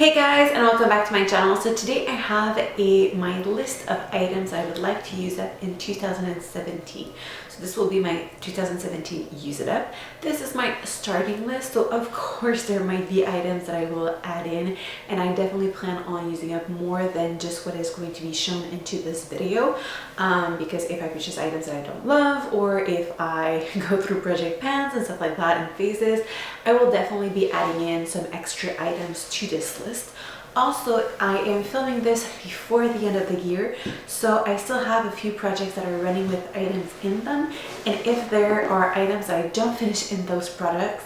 Hey guys, and welcome back to my channel. So today I have my list of items I would like to use up in 2017. So this will be my 2017 use it up. This is my starting list, so of course there might be items that I will add in, and I definitely plan on using up more than just what is going to be shown into this video, because if I purchase items that I don't love, or if I go through project pans and stuff like that in phases, I will definitely be adding in some extra items to this list. Also, I am filming this before the end of the year, so I still have a few projects that are running with items in them, and if there are items that I don't finish in those projects,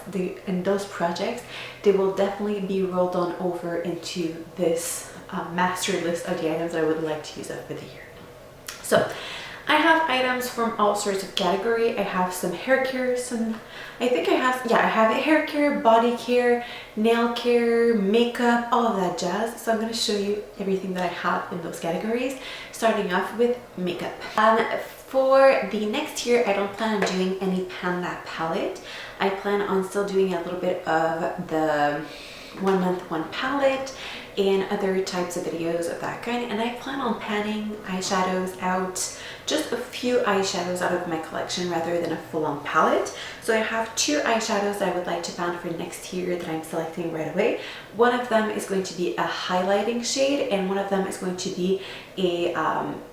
they will definitely be rolled on over into this master list of the items that I would like to use up for the year. So I have items from all sorts of category. I have some hair care, I have a hair care, body care, nail care, makeup, all of that jazz. So I'm going to show you everything that I have in those categories, starting off with makeup. For the next year, I don't plan on doing any Panda palette. I plan on still doing a little bit of the 1 month 1 palette and other types of videos of that kind, and I plan on panning eyeshadows out, just a few eyeshadows out of my collection rather than a full-on palette. So I have 2 eyeshadows that I would like to pan for next year that I'm selecting right away. One of them is going to be a highlighting shade, and one of them is going to be a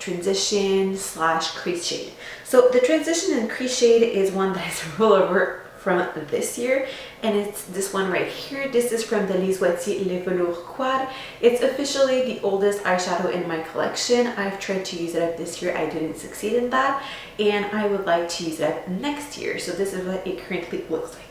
transition / crease shade. So the transition and crease shade is one that is a rollover from this year, and it's this one right here. This is from the Les Wattiers Le Velours Quad. It's officially the oldest eyeshadow in my collection. I've tried to use it up this year. I didn't succeed in that, and I would like to use it up next year. So this is what it currently looks like.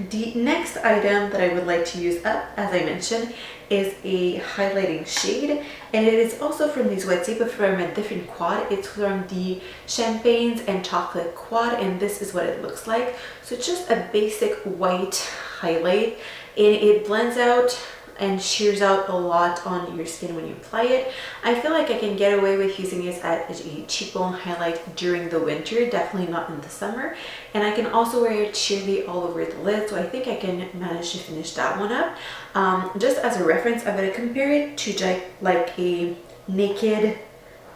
The next item that I would like to use up, as I mentioned, is a highlighting shade, and it is also from Les Wattiers, but from a different quad. It's from the Champagnes and Chocolate Quad, and this is what it looks like. So just a basic white highlight, and it blends out and shears out a lot on your skin when you apply it. I feel like I can get away with using it as a cheekbone highlight during the winter, definitely not in the summer. And I can also wear it sheerly all over the lid, so I think I can manage to finish that one up. Just as a reference, I'm going to compare it to like a Naked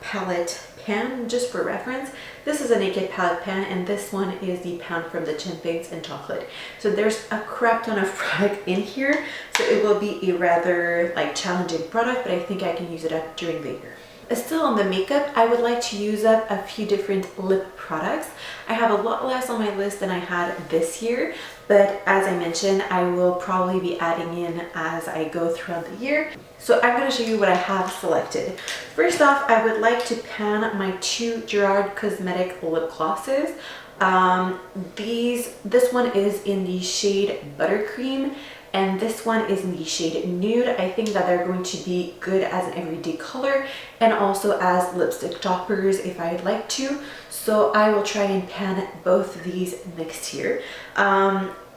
palette pan, just for reference. This is a Naked palette pan, and this one is the pan from the Champagnes and Chocolate. So there's a crap ton of product in here, so it will be a rather challenging product, but I think I can use it up during the year. Still on the makeup, I would like to use up a few different lip products. I have a lot less on my list than I had this year, but as I mentioned, I will probably be adding in as I go throughout the year. So I'm going to show you what I have selected. First off, I would like to pan my 2 Gerard cosmetic lip glosses. This one is in the shade Buttercream, and this one is in the shade Nude. I think that they're going to be good as an everyday color and also as lipstick toppers if I'd like to. So I will try and pan both of these next year.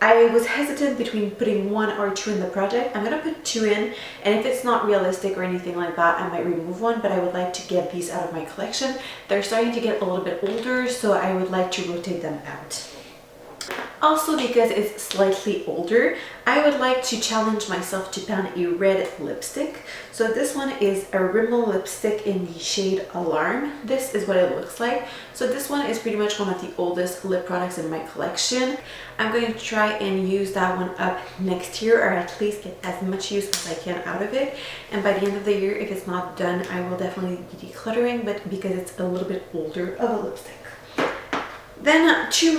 I was hesitant between putting 1 or 2 in the project. I'm going to put 2 in, and if it's not realistic or anything like that, I might remove 1, but I would like to get these out of my collection. They're starting to get a little bit older, so I would like to rotate them out. Also, because it's slightly older, I would like to challenge myself to pan a red lipstick. So this one is a Rimmel lipstick in the shade Alarm. This is what it looks like. So this one is pretty much one of the oldest lip products in my collection. I'm going to try and use that one up next year, or at least get as much use as I can out of it. And by the end of the year, if it's not done, I will definitely be decluttering, but because it's a little bit older of a lipstick. Then two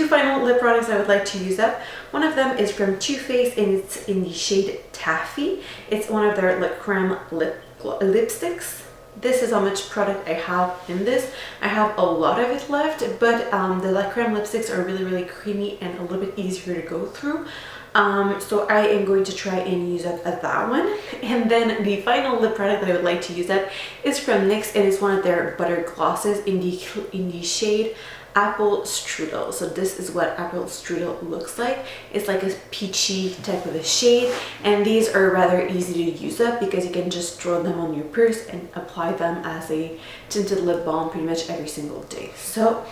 final lip products I would like to use up. One of them is from Too Faced, and it's in the shade Taffy. It's one of their lip creme lipsticks. This is how much product I have in this. I have a lot of it left, but the lip creme lipsticks are really creamy and a little bit easier to go through. So I am going to try and use up that one. And then the final lip product that I would like to use up is from NYX, and it's one of their butter glosses in the shade Apple Strudel. So this is what Apple Strudel looks like. It's like a peachy type of a shade, and these are rather easy to use up because you can just throw them on your purse and apply them as a tinted lip balm pretty much every single day. So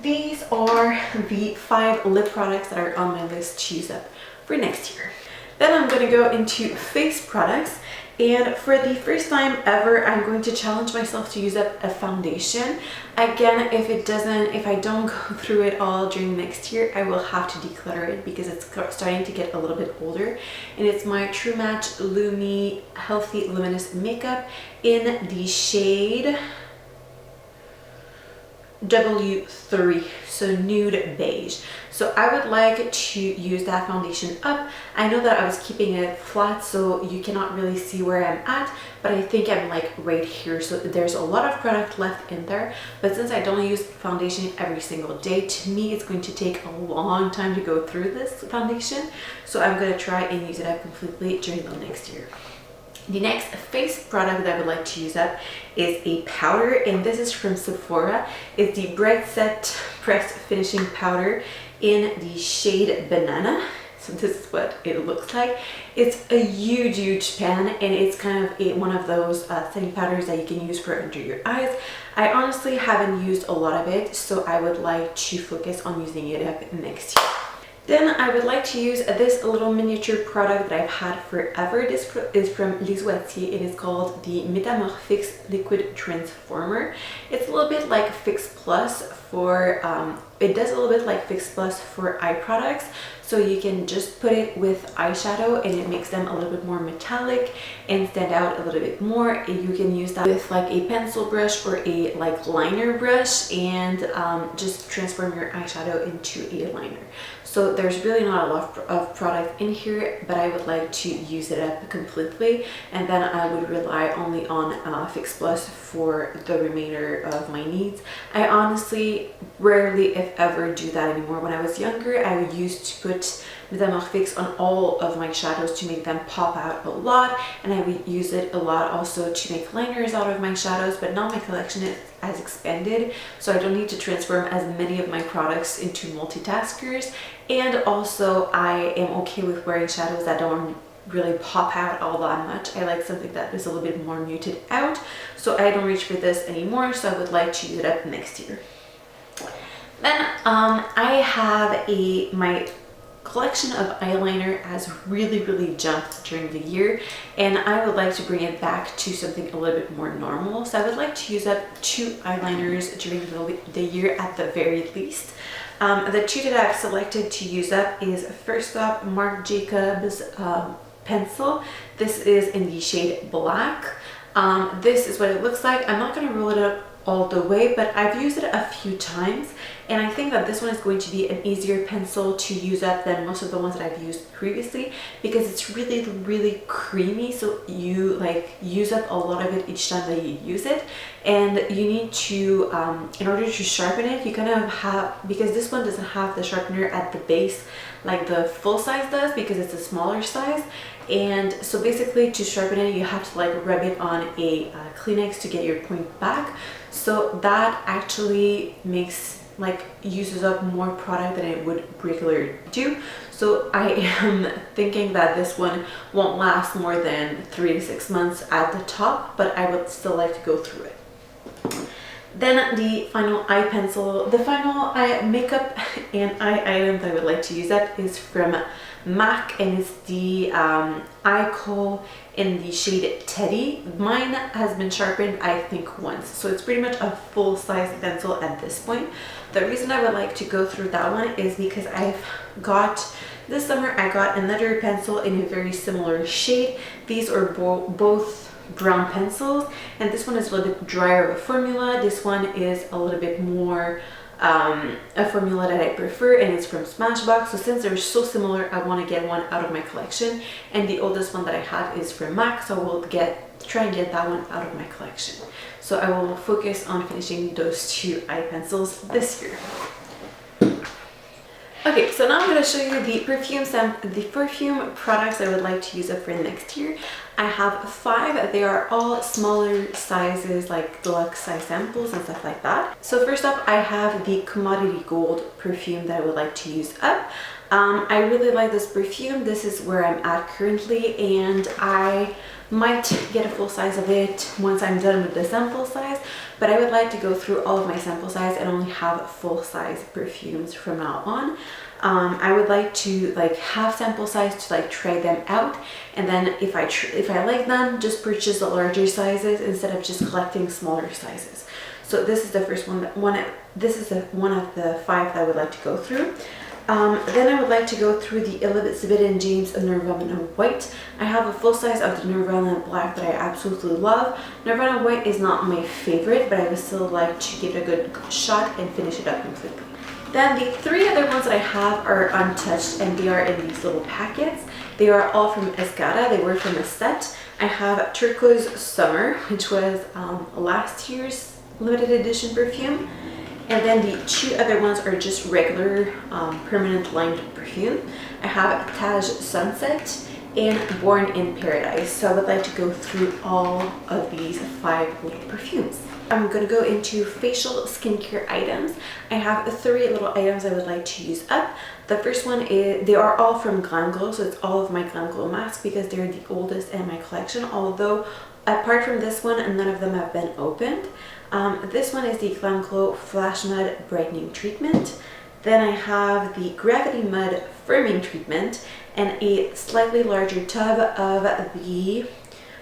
these are the 5 lip products that are on my list to use up for next year. Then I'm going to go into face products, and for the first time ever I'm going to challenge myself to use up a foundation. Again, if I don't go through it all during next year, I will have to declutter it because it's starting to get a little bit older. And it's my True Match Lumi Healthy Luminous Makeup in the shade W3, so nude beige. So I would like to use that foundation up. I know that I was keeping it flat so you cannot really see where I'm at, but I think I'm like right here, so there's a lot of product left in there. But since I don't use foundation every single day, to me it's going to take a long time to go through this foundation, so I'm going to try and use it up completely during the next year. The next face product that I would like to use up is a powder, and this is from Sephora. It's the Bright Set Pressed Finishing Powder in the shade Banana. So this is what it looks like. It's a huge pan, and it's kind of one of those setting powders that you can use for under your eyes. I honestly haven't used a lot of it, so I would like to focus on using it up next year. Then I would like to use this little miniature product that I've had forever. This is from Les Oitiers. It is called the Metamorphix Liquid Transformer. It's a little bit like Fix Plus for, it does a little bit like Fix Plus for eye products. So you can just put it with eyeshadow and it makes them a little bit more metallic and stand out a little bit more. You can use that with like a pencil brush or a like liner brush and just transform your eyeshadow into a liner. So there's really not a lot of product in here, but I would like to use it up completely, and then I would rely only on Fix Plus for the remainder of my needs. I honestly rarely, if ever, do that anymore. When I was younger, I used to put Metamorphix on all of my shadows to make them pop out a lot, and I would use it a lot also to make liners out of my shadows, but now my collection has expanded, so I don't need to transform as many of my products into multitaskers. And also I am okay with wearing shadows that don't really pop out all that much. I like something that is a little bit more muted out, so I don't reach for this anymore, so I would like to use it up next year. Then I have my collection of eyeliner has really jumped during the year, and I would like to bring it back to something a little bit more normal. So I would like to use up 2 eyeliners during the year at the very least. The 2 that I've selected to use up is first up Marc Jacobs pencil. This is in the shade Black. This is what it looks like. I'm not going to roll it up all the way, but I've used it a few times, and I think that this one is going to be an easier pencil to use up than most of the ones that I've used previously, because it's really creamy, so you like use up a lot of it each time that you use it. And you need to in order to sharpen it, you kind of have, because this one doesn't have the sharpener at the base like the full size does, because it's a smaller size. And so basically to sharpen it, you have to like rub it on a Kleenex to get your point back. So that actually uses up more product than it would regularly do. So I am thinking that this one won't last more than 3 to 6 months at the top, but I would still like to go through it. Then the final eye pencil, the final eye makeup and eye item that I would like to use up is from MAC, and it's the eye kohl in the shade Teddy. Mine has been sharpened I think once, so it's pretty much a full-size pencil at this point. The reason I would like to go through that one is because this summer I got another pencil in a very similar shade. These are both brown pencils, and this one is a little bit drier of a formula. This one is a little bit more a formula that I prefer, and it's from Smashbox. So since they're so similar, I want to get one out of my collection, and the oldest one that I have is from MAC, so we'll try and get that one out of my collection. So I will focus on finishing those 2 eye pencils this year. Okay, so now I'm going to show you the perfume products I would like to use up for next year. I have 5. They are all smaller sizes, like deluxe size samples and stuff like that. So first up, I have the Commodity Gold perfume that I would like to use up. I really like this perfume. This is where I'm at currently, and I might get a full size of it once I'm done with the sample size, but I would like to go through all of my sample size and only have full size perfumes from now on. I would like to have sample size to try them out, and then if I like them, just purchase the larger sizes instead of just collecting smaller sizes. So this is the first one. This is one of the 5 that I would like to go through. Then I would like to go through the Elizabeth & James Nirvana White. I have a full size of the Nirvana Black that I absolutely love. Nirvana White is not my favorite, but I would still like to give it a good shot and finish it up completely. Then the 3 other ones that I have are untouched, and they are in these little packets. They are all from Escada. They were from a set. I have Turquoise Summer, which was last year's limited edition perfume. And then the 2 other ones are just regular permanent lined perfume. I have Taj Sunset and Born in Paradise. So I would like to go through all of these 5 little perfumes. I'm going to go into facial skincare items. I have 3 little items I would like to use up. The first one is, they are all from Glam Glow, so it's all of my Glam Glow masks because they're the oldest in my collection, although apart from this one, none of them have been opened. This one is the Glam Glow Flash Mud Brightening Treatment. Then I have the Gravity Mud Firming Treatment and a slightly larger tub of the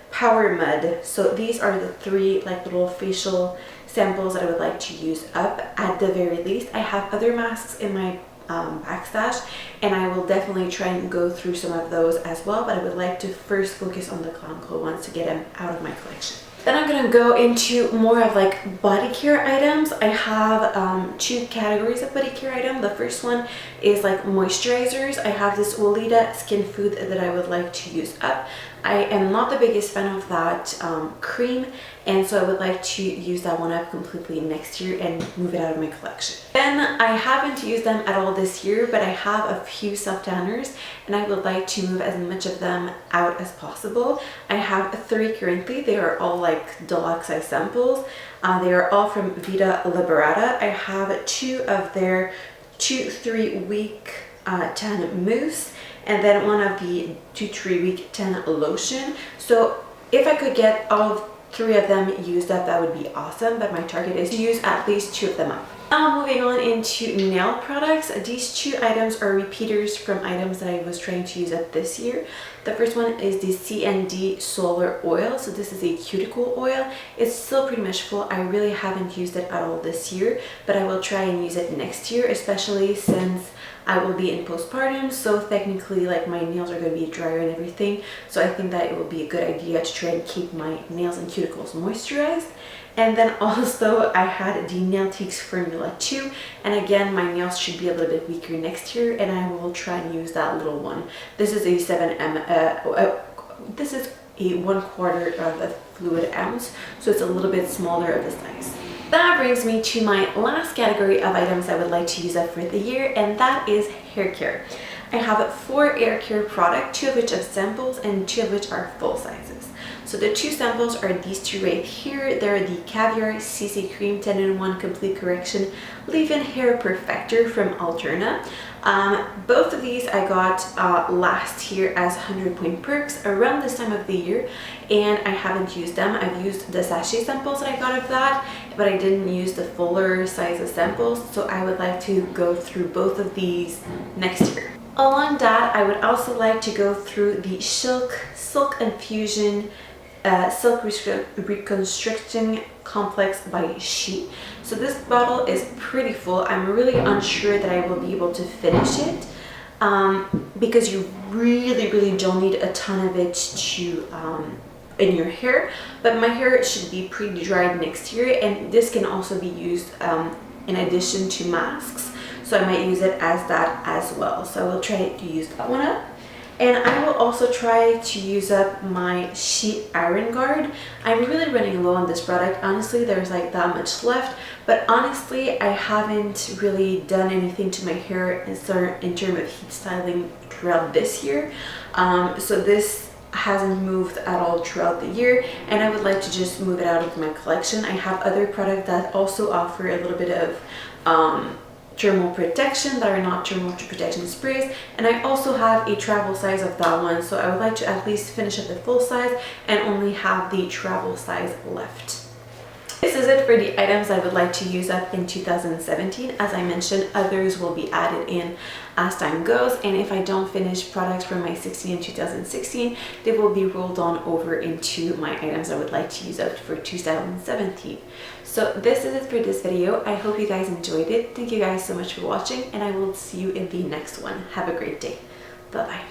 Power Mud. So these are the 3 little facial samples that I would like to use up at the very least. I have other masks in my backstash, and I will definitely try and go through some of those as well, but I would like to first focus on the Glam Glow ones to get them out of my collection. Then I'm going to go into more of body care items. I have 2 categories of body care items. The first one is moisturizers. I have this Weleda Skin Food that I would like to use up. I am not the biggest fan of that cream, and so I would like to use that one up completely next year and move it out of my collection. Then I haven't used them at all this year, but I have a few self tanners and I would like to move as much of them out as possible. I have 3 currently. They are all deluxe size samples. They are all from Vita Liberata. I have 2 of their 2-3 week tan mousse, and then one of the 2-3 week tan lotion. So if I could get all 3 of them used up, that would be awesome, but my target is to use at least 2 of them up. Now moving on into nail products. These 2 items are repeaters from items that I was trying to use up this year. The first one is the C&D Solar Oil. So this is a cuticle oil. It's still pretty much full. I really haven't used it at all this year, but I will try and use it next year, especially since I will be in postpartum, so technically my nails are going to be drier and everything, so I think that it will be a good idea to try and keep my nails and cuticles moisturized. And then also I had the Nailtiques Formula 2, and again my nails should be a little bit weaker next year, and I will try and use that little one. This is a 7 this is a 1/4 of a fluid ounce, so it's a little bit smaller of the size. That brings me to my last category of items I would like to use up for the year, and that is hair care. I have 4 hair care products, 2 of which are samples and 2 of which are full sizes. So the 2 samples are these 2 right here. They're the Caviar CC Cream 10-in-1 Complete Correction Leave-In Hair Perfector from Alterna. Both of these I got last year as 100-point perks around this time of the year, and I haven't used them. I've used the sachet samples that I got of that, but I didn't use the fuller size of samples, so I would like to go through both of these next year. Along that, I would also like to go through the Silk Infusion Silk Reconstruction Complex by She. So this bottle is pretty full. I'm really unsure that I will be able to finish it because you really don't need a ton of it to in your hair, but my hair should be pretty dry next year, and this can also be used in addition to masks, so I might use it as that as well. So I will try to use that one up. And I will also try to use up my sheet iron guard. I'm really running low on this product. Honestly, there's like that much left, but honestly, I haven't really done anything to my hair in terms of heat styling throughout this year. So this hasn't moved at all throughout the year, and I would like to just move it out of my collection. I have other products that also offer a little bit of thermal protection that are not thermal protection sprays, and I also have a travel size of that one, so I would like to at least finish up the full size and only have the travel size left. This is it for the items I would like to use up in 2017. As I mentioned, others will be added in as time goes, and if I don't finish products from my 16 and 2016, they will be rolled on over into my items I would like to use up for 2017. So this is it for this video. I hope you guys enjoyed it. Thank you guys so much for watching, and I will see you in the next one. Have a great day. Bye bye.